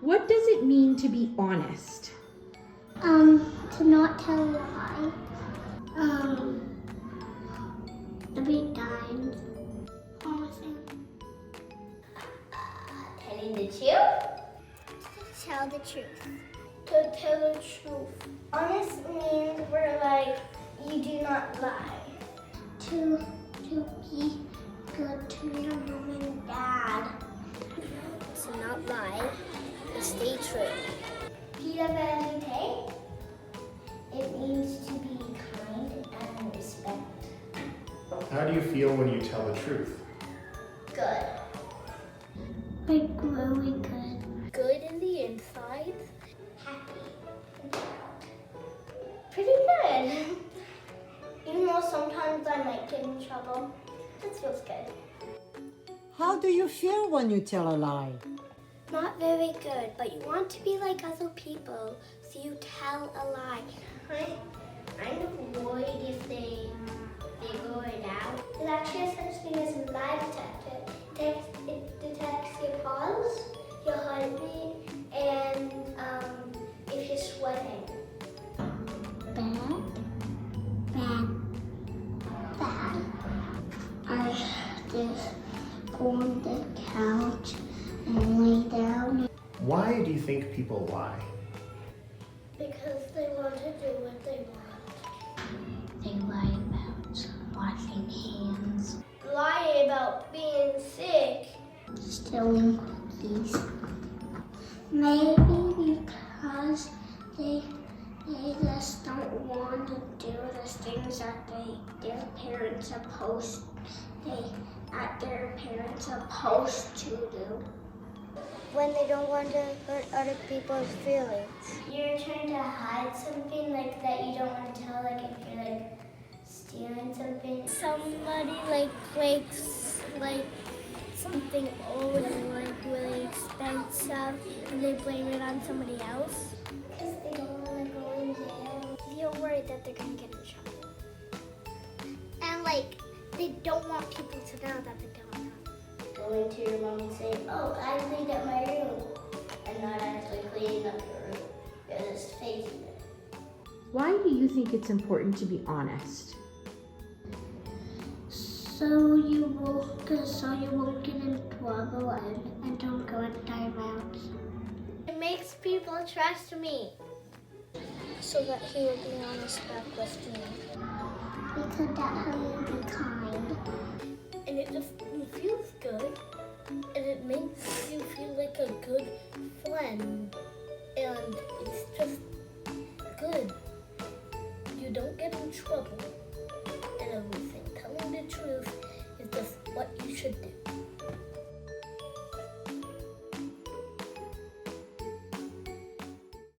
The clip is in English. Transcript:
What does it mean to be honest? To not tell a lie. To be kind. Honestly. Telling the truth? Tell the truth. To tell the truth. Honest means we're like, you do not lie. To be good to your mom and dad. To not lie. To stay true. Pia Valente. It means to be kind and respect. How do you feel when you tell the truth? Good. Like really good. Good in the inside. Happy and proud. Pretty good. Even though sometimes I might get in trouble, it feels good. How do you feel when you tell a lie? Not very good, but you want to be like other people, so you tell a lie. I'm worried if they figure it out. There's actually such thing as a lie detector. It detects your pulse, your heartbeat, and if you're sweating. Bad. I just go on the couch and lay down. Why do you think people lie? Because they want to do what they want. They lie about washing hands, Lie about being sick. stealing cookies. Maybe because they just don't want to do the things that their parents are supposed to do. When they don't want to hurt other people's feelings. You're trying to hide something like that you don't want to tell, like if you're like stealing something. Somebody like breaks like something old and like really expensive and they blame it on somebody else. Because they don't want to go in jail. You're worried that they're going to get in trouble. And like they don't want people to know that they're doing that. Going to your mom and saying, oh, I cleaned up my room, and not actually cleaning up your room. You're just faking it. Why do you think it's important to be honest? So you won't get in trouble and don't go in timeouts. It makes people trust me. So that he will be honest back with me. Because that's how you be kind. And it just feels good. And it makes you feel like a good friend. And it's just good. You don't get in trouble and everything. Telling the truth is just what you should do.